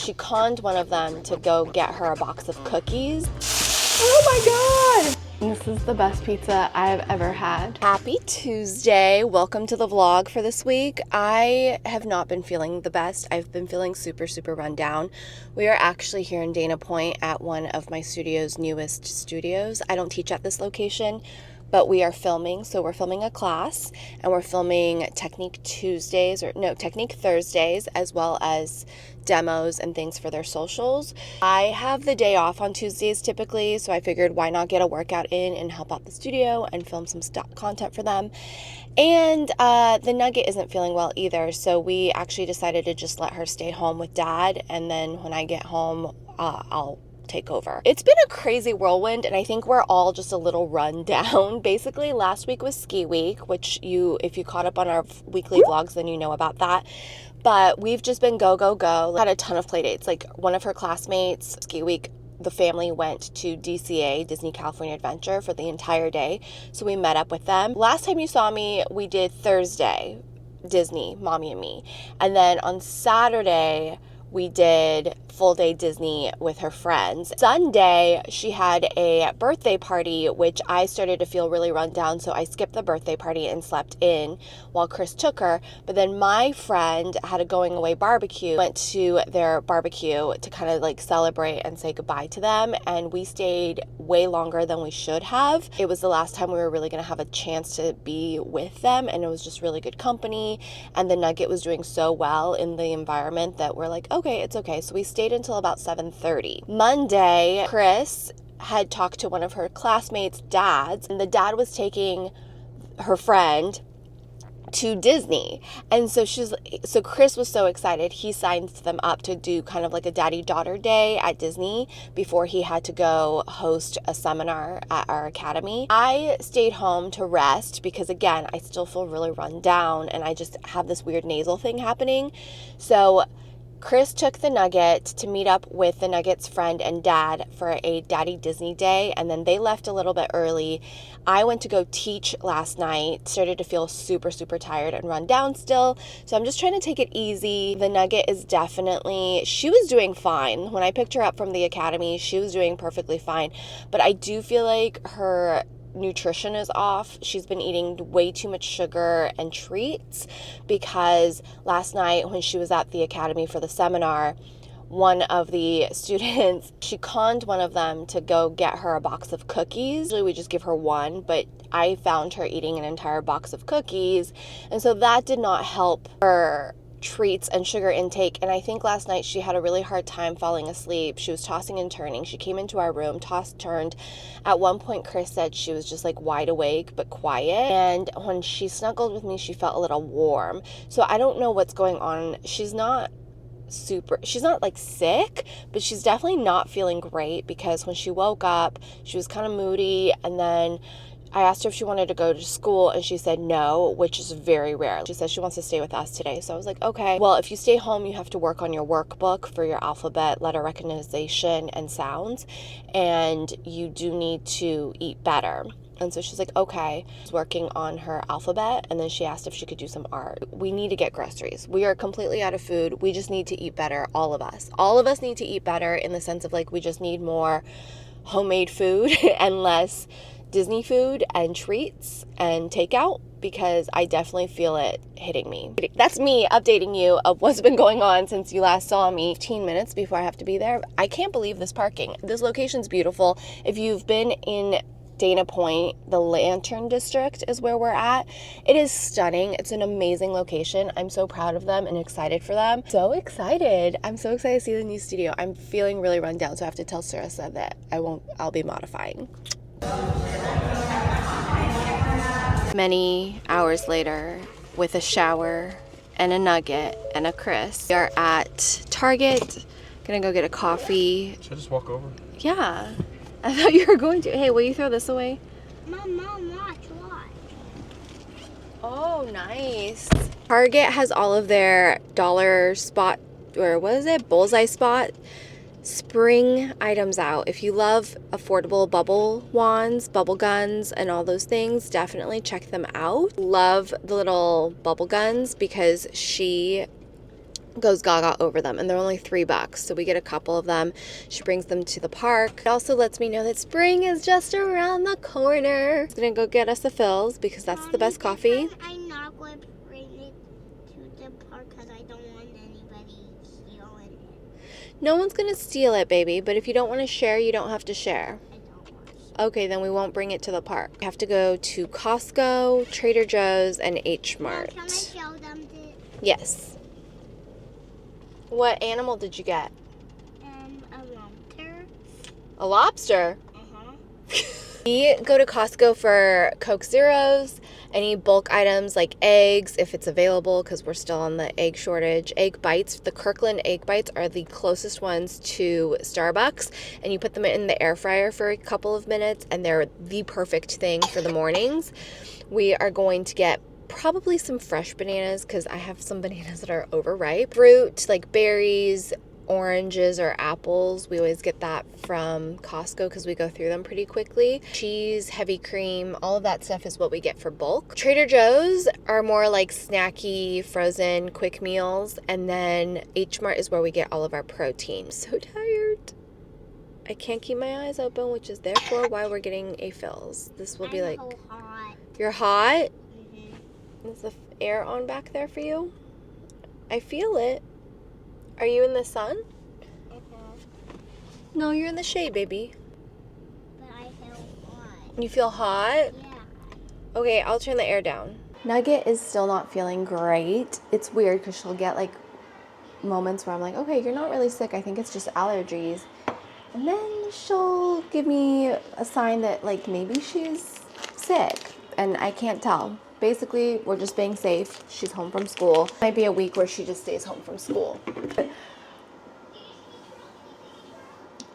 she conned one of them to go get her a box of cookies. Oh my God! This is the best pizza I've ever had. Happy Tuesday. Welcome to the vlog for this week. I have not been feeling the best. I've been feeling super run down. We are actually here in Dana Point at one of my studio's newest studios. I don't teach at this location, but we are filming. So we're filming a class and we're filming Technique Thursdays, as well as demos and things for their socials. I have the day off on Tuesdays typically, so I figured why not get a workout in and help out the studio and film some content for them. And the Nugget isn't feeling well either, so we actually decided to just let her stay home with Dad, and then when I get home, I'll take over. It's been a crazy whirlwind, and I think we're all just a little run down. Basically, last week was ski week, which if you caught up on our weekly vlogs, then you know about that. But we've just been go. Had a ton of play dates. Like one of her classmates, ski week, the family went to DCA, Disney California Adventure, for the entire day. So we met up with them. Last time you saw me, we did Thursday, Disney, Mommy and me. And then on Saturday, we did full day Disney with her friends. Sunday, she had a birthday party, which I started to feel really run down, so I skipped the birthday party and slept in while Chris took her. But then my friend had a going away barbecue, went to their barbecue to kind of like celebrate and say goodbye to them, and we stayed way longer than we should have. It was the last time we were really going to have a chance to be with them, and it was just really good company, and the Nugget was doing so well in the environment that we're like, okay, it's okay. So we stayed until about 7:30. Monday, Chris had talked to one of her classmates' dads, and the dad was taking her friend to Disney. And so Chris was so excited. He signed them up to do kind of like a daddy-daughter day at Disney before he had to go host a seminar at our academy. I stayed home to rest because, again, I still feel really run down and I just have this weird nasal thing happening. So Chris took the Nugget to meet up with the Nugget's friend and dad for a Daddy Disney day, and then they left a little bit early. I went to go teach last night, started to feel super tired and run down still, so I'm just trying to take it easy. The Nugget is she was doing fine. When I picked her up from the academy, she was doing perfectly fine, but I do feel like her nutrition is off. She's been eating way too much sugar and treats because last night when she was at the academy for the seminar, one of the students, she conned one of them to go get her a box of cookies. Usually we just give her one, but I found her eating an entire box of cookies, and so that did not help her treats and sugar intake. And I think last night she had a really hard time falling asleep. She was tossing and turning. She came into our room, tossed, turned. At one point, Chris said she was just like wide awake but quiet, and when she snuggled with me, she felt a little warm. So I don't know what's going on. She's not like sick, but she's definitely not feeling great because when she woke up, she was kind of moody, and then I asked her if she wanted to go to school, and she said no, which is very rare. She says she wants to stay with us today. So I was like, okay, well, if you stay home, you have to work on your workbook for your alphabet, letter recognition, and sounds, and you do need to eat better. And so she's like, okay. She's working on her alphabet, and then she asked if she could do some art. We need to get groceries. We are completely out of food. We just need to eat better, all of us. All of us need to eat better in the sense of like we just need more homemade food and less Disney food and treats and takeout, because I definitely feel it hitting me. That's me updating you of what's been going on since you last saw me. 15 minutes before I have to be there. I can't believe this parking. This location's beautiful. If you've been in Dana Point, the Lantern District is where we're at. It is stunning. It's an amazing location. I'm so proud of them and excited for them. So excited. I'm so excited to see the new studio. I'm feeling really run down, so I have to tell Sarissa that I'll be modifying. Many hours later, with a shower and a Nugget and a Chris, we are at Target. Gonna go get a coffee. Should I just walk over? Yeah. I thought you were going to. Hey, will you throw this away? Mom, watch. Oh, nice. Target has all of their dollar spot, or what is it? Bullseye spot spring items out. If you love affordable bubble wands, bubble guns, and all those things, definitely check them out. Love the little bubble guns because she goes gaga over them, and they're only $3, so we get a couple of them. She brings them to the park. It also lets me know that spring is just around the corner. She's gonna go get us a Phil's because that's the best coffee. I'm not going to bring it to the park because I don't want anybody stealing it. No one's gonna steal it, baby, but if you don't want to share, you don't have to share. I don't want to. Okay, then we won't bring it to the park. We have to go to Costco, Trader Joe's, and H Mart. Can I show them this? Yes. What animal did you get? A lobster. A lobster? Uh-huh. We go to Costco for Coke Zeros, any bulk items like eggs, if it's available, because we're still on the egg shortage. Egg bites, the Kirkland egg bites are the closest ones to Starbucks, and you put them in the air fryer for a couple of minutes, and they're the perfect thing for the mornings. We are going to get probably some fresh bananas because I have some bananas that are overripe. Fruit, like berries, oranges, or apples, we always get that from Costco because we go through them pretty quickly. Cheese, heavy cream, all of that stuff is what we get for bulk. Trader Joe's are more like snacky, frozen, quick meals, and then H Mart is where we get all of our protein. So tired. I can't keep my eyes open, which is therefore why we're getting a Phil's. This will be like... So hot. You're hot? Mm-hmm. Is the air on back there for you? I feel it. Are you in the sun? No, you're in the shade, baby. But I feel hot. You feel hot? Yeah. Okay, I'll turn the air down. Nugget is still not feeling great. It's weird because she'll get like moments where I'm like, okay, you're not really sick. I think it's just allergies. And then she'll give me a sign that like maybe she's sick and I can't tell. Basically, we're just being safe. She's home from school. Might be a week where she just stays home from school.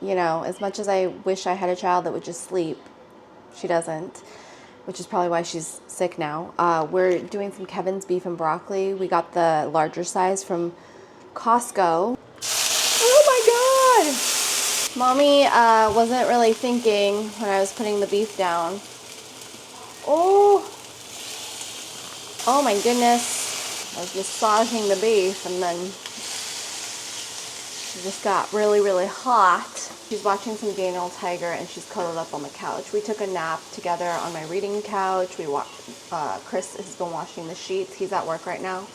You know, as much as I wish I had a child that would just sleep, she doesn't, which is probably why she's sick now. We're doing some Kevin's beef and broccoli. We got the larger size from Costco. Oh my God! Mommy wasn't really thinking when I was putting the beef down. Oh my goodness. I was massaging the beef and then it just got really, really hot. She's watching some Daniel Tiger and she's cuddled up on the couch. We took a nap together on my reading couch. Chris has been washing the sheets. He's at work right now.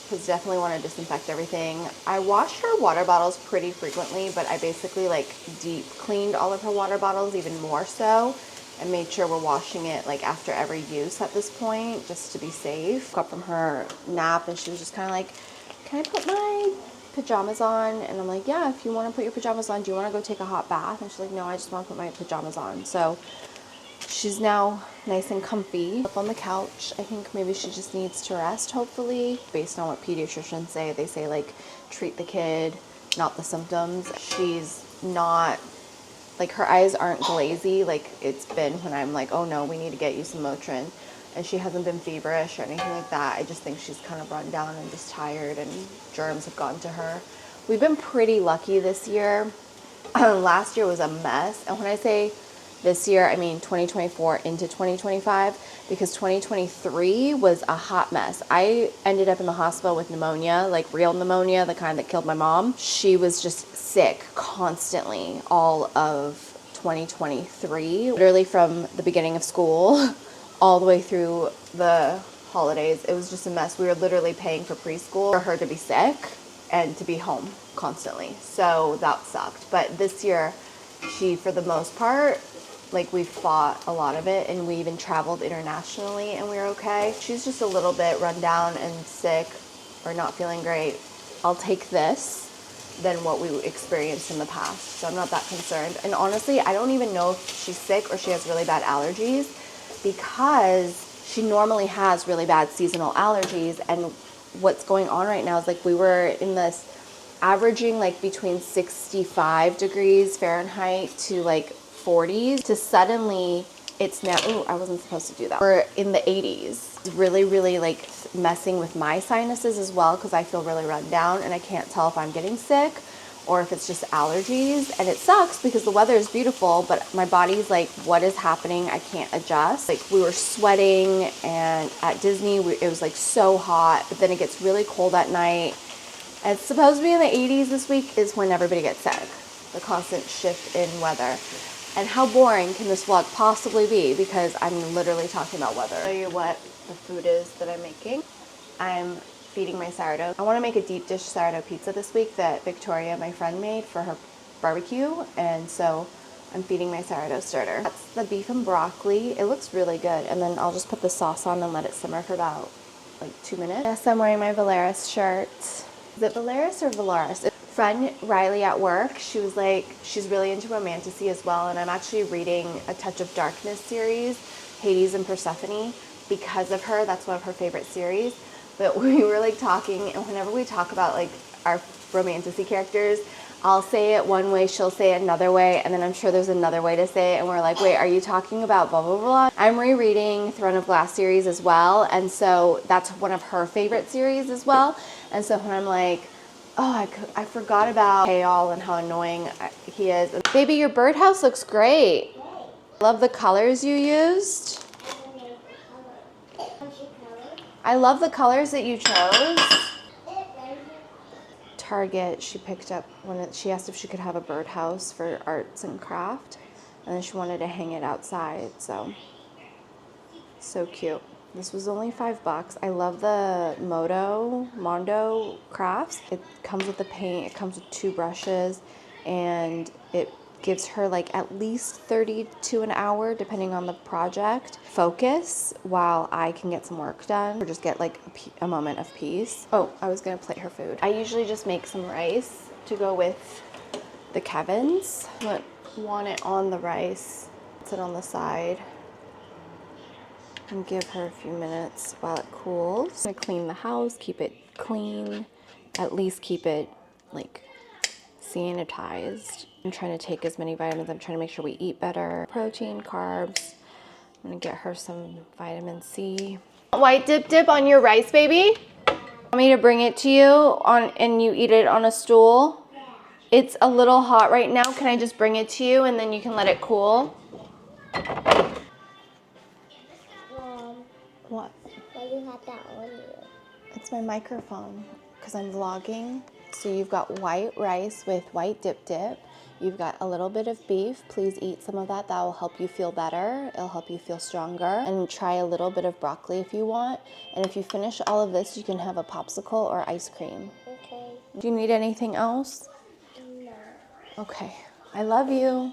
He's definitely want to disinfect everything. I wash her water bottles pretty frequently, but I basically like deep cleaned all of her water bottles even more so and made sure we're washing it like after every use at this point just to be safe. Got from her nap and she was just kind of like, can I put my pajamas on? And I'm like, yeah, if you want to put your pajamas on, do you want to go take a hot bath? And she's like, no, I just want to put my pajamas on. So she's now nice and comfy up on the couch. I think maybe she just needs to rest, hopefully. Based on what pediatricians say, they say like treat the kid, not the symptoms. She's not, like her eyes aren't glazy like it's been when I'm like, oh no, we need to get you some Motrin. And she hasn't been feverish or anything like that. I just think she's kind of run down and just tired and germs have gotten to her. We've been pretty lucky this year. Last year was a mess. And when I say this year, I mean 2024 into 2025 because 2023 was a hot mess. I ended up in the hospital with pneumonia, like real pneumonia, the kind that killed my mom. She was just sick constantly all of 2023, literally from the beginning of school all the way through the holidays. It was just a mess. We were literally paying for preschool for her to be sick and to be home constantly. So that sucked. But this year, she, for the most part, like we fought a lot of it and we even traveled internationally and we were okay. She's just a little bit run down and sick or not feeling great. I'll take this than what we experienced in the past. So I'm not that concerned. And honestly, I don't even know if she's sick or she has really bad allergies because she normally has really bad seasonal allergies. And what's going on right now is like we were in this averaging like between 65 degrees Fahrenheit to like 40s to suddenly it's now, oh, I wasn't supposed to do that. We're in the 80s. It's really, really like messing with my sinuses as well because I feel really run down and I can't tell if I'm getting sick or if it's just allergies. And it sucks because the weather is beautiful, but my body's like, what is happening? I can't adjust. Like we were sweating and at Disney, it was like so hot, but then it gets really cold at night. It's supposed to be in the 80s this week is when everybody gets sick. The constant shift in weather. And how boring can this vlog possibly be, because I'm literally talking about weather. I'll show you what the food is that I'm making. I'm feeding my sourdough. I want to make a deep dish sourdough pizza this week that Victoria, my friend, made for her barbecue, and so I'm feeding my sourdough starter. That's the beef and broccoli. It looks really good, and then I'll just put the sauce on and let it simmer for about like 2 minutes. Yes, I'm wearing my Valaris shirt. Is it Valaris or Valaris? Friend Riley at work, she was like, she's really into romantasy as well, and I'm actually reading a Touch of Darkness series, Hades and Persephone, because of her. That's one of her favorite series. But we were like talking, and whenever we talk about like our romantasy characters, I'll say it one way, she'll say it another way, and then I'm sure there's another way to say it, and we're like, wait, are you talking about blah, blah, blah? I'm rereading Throne of Glass series as well, and so that's one of her favorite series as well. And so when I'm like, oh, I forgot about Hayal and how annoying he is. Baby, your birdhouse looks great. Love the colors you used. I love the colors that you chose. Target, she picked up she asked if she could have a birdhouse for arts and craft, and then she wanted to hang it outside. So cute. This was only $5. I love the Mondo crafts. It comes with the paint. It comes with 2 brushes, and it gives her like at least 30 to an hour, depending on the project, focus while I can get some work done, or just get like a moment of peace. Oh, I was gonna plate her food. I usually just make some rice to go with the Kevins. I want it on the rice, sit on the side, and give her a few minutes while it cools. I'm gonna clean the house, keep it clean, at least keep it like sanitized. I'm trying to take as many vitamins. I'm trying to make sure we eat better. Protein, carbs. I'm gonna get her some vitamin C. White dip on your rice, baby? Want me to bring it to you and you eat it on a stool? Yeah. It's a little hot right now. Can I just bring it to you and then you can let it cool? What? Why do you have that on you? It's my microphone because I'm vlogging. So you've got white rice with white dip. You've got a little bit of beef. Please eat some of that. That will help you feel better. It'll help you feel stronger. And try a little bit of broccoli if you want. And if you finish all of this, you can have a popsicle or ice cream. Okay. Do you need anything else? No. Okay. I love you.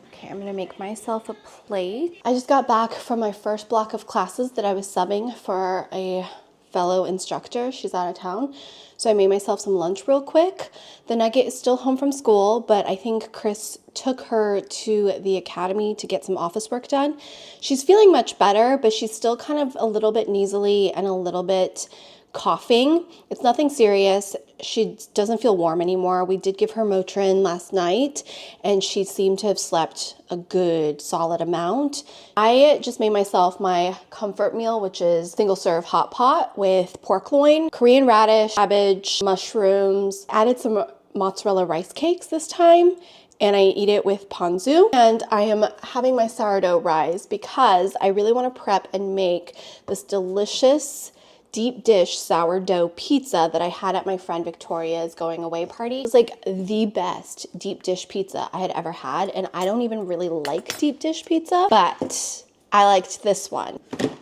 Okay, I'm gonna make myself a plate. I just got back from my first block of classes that I was subbing for a fellow instructor. She's out of town. So I made myself some lunch real quick. The Nugget is still home from school, but I think Chris took her to the academy to get some office work done. She's feeling much better, but she's still kind of a little bit nasally and a little bit coughing. It's nothing serious. She doesn't feel warm anymore. We did give her Motrin last night, and she seemed to have slept a good solid amount. I just made myself my comfort meal, which is single serve hot pot with pork loin, Korean radish, cabbage, mushrooms, added some mozzarella rice cakes this time, and I eat it with ponzu. And I am having my sourdough rise because I really want to prep and make this delicious deep dish sourdough pizza that I had at my friend Victoria's going away party. It was like the best deep dish pizza I had ever had, and I don't even really like deep dish pizza, but I liked this one.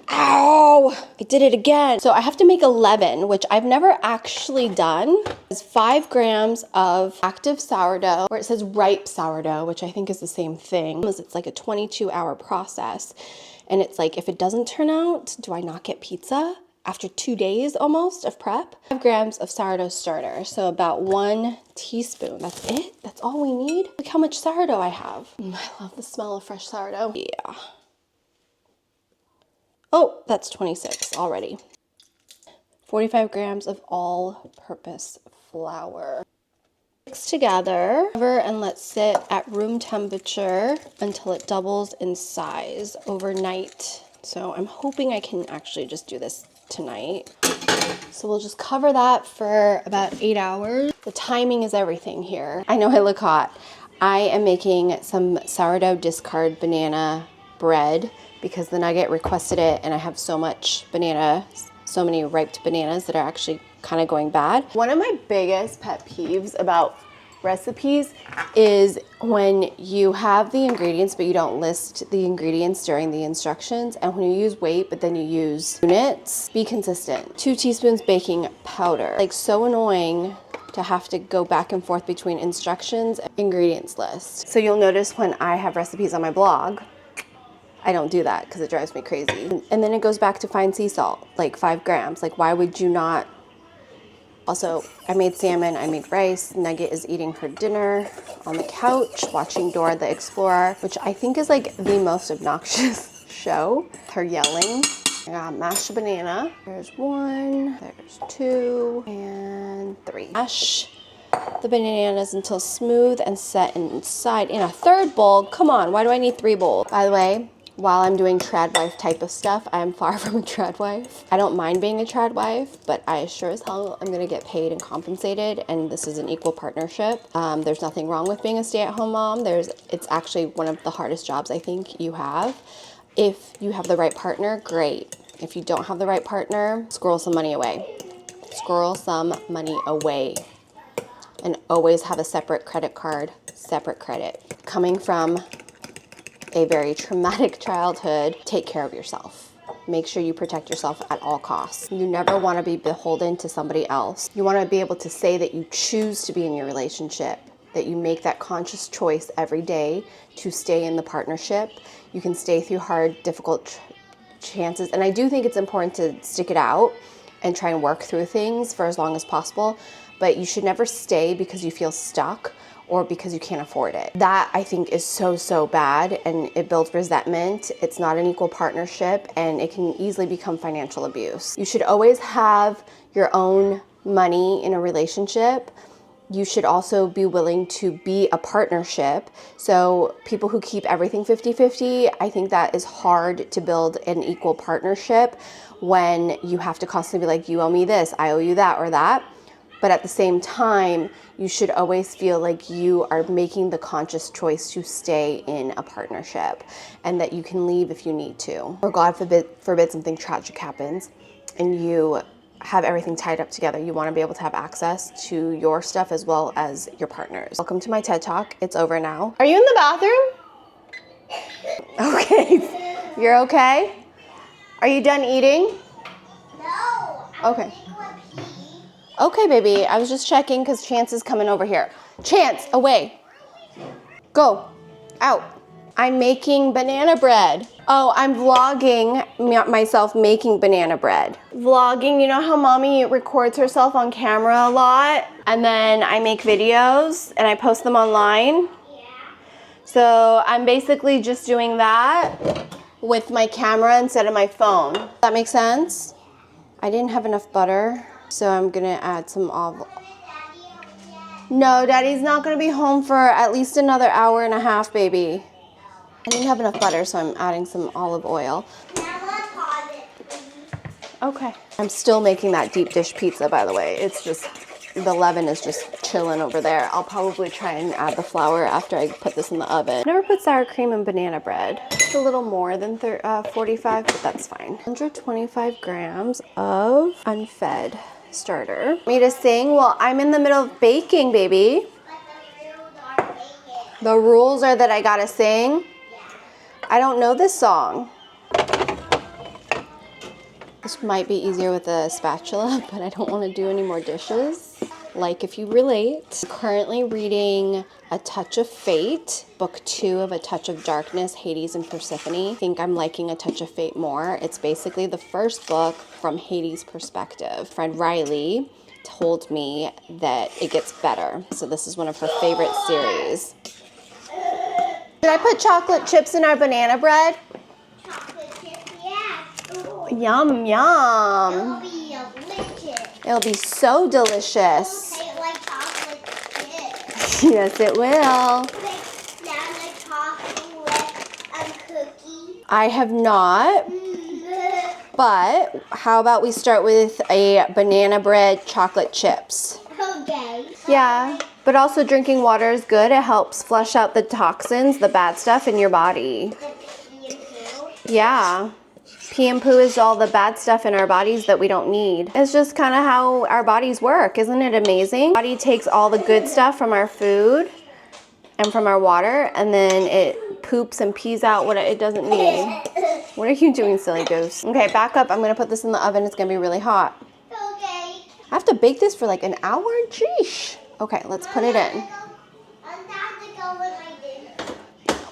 Ow! I did it again. So I have to make 11, which I've never actually done. It's 5 grams of active sourdough, where it says ripe sourdough, which I think is the same thing. It's like a 22-hour process. And it's like, if it doesn't turn out, do I not get pizza? After 2 days almost of prep. 5 grams of sourdough starter, so about 1 teaspoon. That's it? That's all we need? Look how much sourdough I have. I love the smell of fresh sourdough. Yeah. Oh, that's 26 already. 45 grams of all-purpose flour. Mix together and let sit at room temperature until it doubles in size overnight. So I'm hoping I can actually just do this tonight. So we'll just cover that for about 8 hours. The timing is everything here. I know I look hot. I am making some sourdough discard banana bread because the Nugget requested it, and I have so much banana, so many ripe bananas that are actually kind of going bad. One of my biggest pet peeves about recipes is when you have the ingredients but you don't list the ingredients during the instructions, and when you use weight but then you use units. Be consistent. 2 teaspoons baking powder. Like, so annoying to have to go back and forth between instructions and ingredients list. So you'll notice when I have recipes on my blog, I don't do that because it drives me crazy. And then it goes back to fine sea salt, like 5 grams. Like, why would you not? Also, I made salmon, I made rice. Nugget is eating her dinner on the couch, watching Dora the Explorer, which I think is like the most obnoxious show. Her yelling. I got mashed banana. There's 1, there's 2, and 3. Mash the bananas until smooth and set inside in a 3rd bowl. Come on, why do I need 3 bowls? By the way, while I'm doing trad wife type of stuff, I am far from a trad wife. I don't mind being a trad wife, but I sure as hell am gonna get paid and compensated, and this is an equal partnership. There's nothing wrong with being a stay-at-home mom. It's actually one of the hardest jobs I think you have. If you have the right partner, great. If you don't have the right partner, squirrel some money away. Squirrel some money away. And always have a separate credit card, separate credit. Coming from a very traumatic childhood, take care of yourself. Make sure you protect yourself at all costs. You never want to be beholden to somebody else. You want to be able to say that you choose to be in your relationship, that you make that conscious choice every day to stay in the partnership. You can stay through hard, difficult chances. And I do think it's important to stick it out and try and work through things for as long as possible. But you should never stay because you feel stuck or because you can't afford it. That, I think, is so bad, and it builds resentment. It's not an equal partnership, and it can easily become financial abuse. You should always have your own money in a relationship. You should also be willing to be a partnership. So people who keep everything 50-50, I think that is hard to build an equal partnership when you have to constantly be like, you owe me this, I owe you that or that. But at the same time, you should always feel like you are making the conscious choice to stay in a partnership and that you can leave if you need to. Or God forbid something tragic happens and you have everything tied up together. You want to be able to have access to your stuff as well as your partner's. Welcome to my TED Talk. It's over now. Are you in the bathroom? Okay. You're okay? Are you done eating? No. Okay. Okay, baby. I was just checking because Chance is coming over here. Chance, away. Go. Out. I'm making banana bread. Oh, I'm vlogging myself making banana bread. Vlogging, you know how mommy records herself on camera a lot? And then I make videos and I post them online? Yeah. So I'm basically just doing that with my camera instead of my phone. Does that make sense? I didn't have enough butter. So I'm gonna add some olive. No, Daddy's not gonna be home for at least another hour and a half, baby. I didn't have enough butter, so I'm adding some olive oil. Okay. I'm still making that deep dish pizza, by the way. It's just, the leaven is just chilling over there. I'll probably try and add the flour after I put this in the oven. Never put sour cream in banana bread. It's a little more than 45, but that's fine. 125 grams of unfed starter. Me to sing? Well, I'm in the middle of baking, baby. The rules are that I gotta sing? I don't know this song. This might be easier with a spatula, but I don't want to do any more dishes. Like If You Relate. I'm currently reading A Touch of Fate, book 2 of A Touch of Darkness, Hades and Persephone. I think I'm liking A Touch of Fate more. It's basically the first book from Hades' perspective. Friend Riley told me that it gets better. So this is one of her favorite series. Did I put chocolate chips in our banana bread? Chocolate chips, yeah. Ooh. Yum, yum. It'll be delicious. It'll be so delicious. It'll taste like chocolate chips. Yes, it will. Now the chocolate cookie. I have not. But how about we start with a banana bread chocolate chips? Okay. Yeah, but also drinking water is good. It helps flush out the toxins, the bad stuff in your body. The pee too? Yeah. Pee and poo is all the bad stuff in our bodies that we don't need. It's just kind of how our bodies work. Isn't it amazing? Body takes all the good stuff from our food and from our water, and then it poops and pees out what it doesn't need. What are you doing, silly goose? Okay, back up. I'm gonna put this in the oven. It's gonna be really hot. Okay. I have to bake this for like an hour? Sheesh. Okay, let's put it in.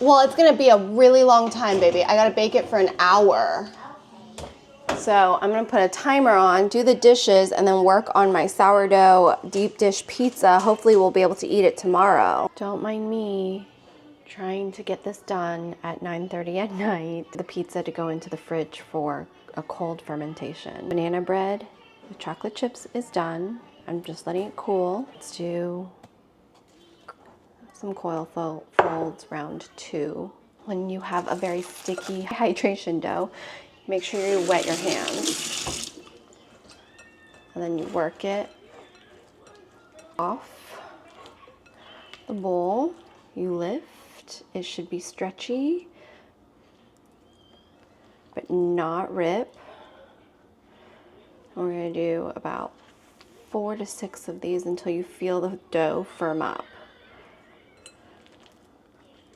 Well, it's gonna be a really long time, baby. I gotta bake it for an hour. So I'm gonna put a timer on, do the dishes, and then work on my sourdough deep dish pizza. Hopefully we'll be able to eat it tomorrow. Don't mind me trying to get this done at 9:30 at night. The pizza to go into the fridge for a cold fermentation. Banana bread with chocolate chips is done. I'm just letting it cool. Let's do some coil folds round 2. When you have a very sticky hydration dough, make sure you wet your hands. And then you work it off the bowl. You lift. It should be stretchy, but not rip. We're gonna do about 4 to 6 of these until you feel the dough firm up.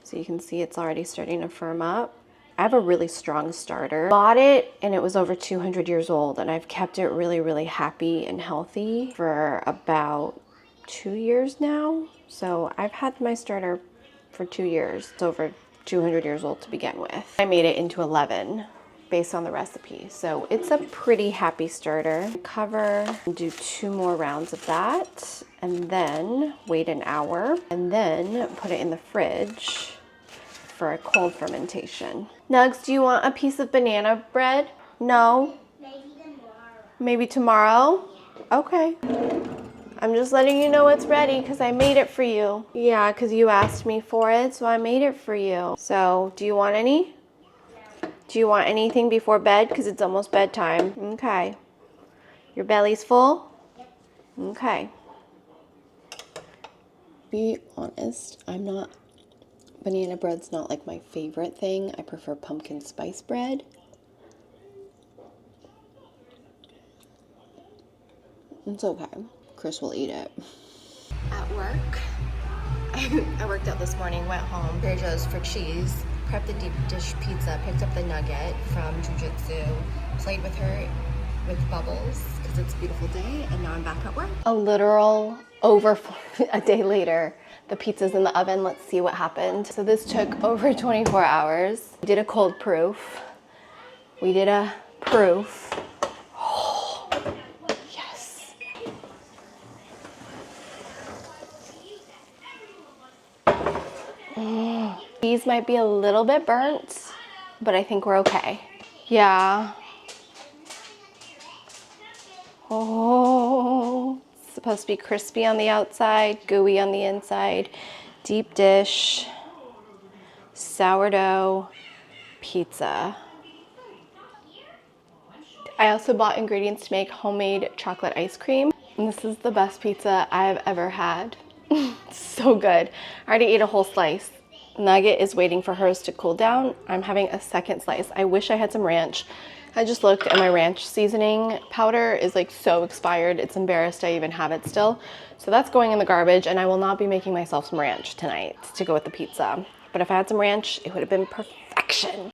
So you can see it's already starting to firm up. I have a really strong starter. Bought it and it was over 200 years old, and I've kept it really, really happy and healthy for about 2 years now. So I've had my starter for 2 years. It's over 200 years old to begin with. I made it into 11 based on the recipe. So it's a pretty happy starter. Cover, do 2 more rounds of that, and then wait an hour, and then put it in the fridge for a cold fermentation. Nugs, do you want a piece of banana bread? No? Maybe tomorrow. Maybe tomorrow? Okay. I'm just letting you know it's ready because I made it for you. Yeah, because you asked me for it, so I made it for you. So, do you want any? Do you want anything before bed? Because it's almost bedtime. Okay. Your belly's full? Yep. Okay. Be honest, banana bread's not like my favorite thing. I prefer pumpkin spice bread. It's okay. Chris will eat it. At work, I worked out this morning, went home, Trader Joe's for cheese, prepped the deep dish pizza, picked up the Nugget from Jiu-Jitsu, played with her with bubbles because it's a beautiful day, and now I'm back at work. A literal a day later, the pizza's in the oven. Let's see what happened. So this took over 24 hours. We did a cold proof. We did a proof. Oh, yes. These might be a little bit burnt, but I think we're okay. Yeah. Oh, it's supposed to be crispy on the outside, gooey on the inside. Deep dish, sourdough pizza. I also bought ingredients to make homemade chocolate ice cream. And this is the best pizza I've ever had. It's so good. I already ate a whole slice. Nugget is waiting for hers to cool down. I'm having a second slice. I wish I had some ranch. I just looked and my ranch seasoning powder is like so expired. It's embarrassed I even have it still. So that's going in the garbage, and I will not be making myself some ranch tonight to go with the pizza. But if I had some ranch, it would have been perfection.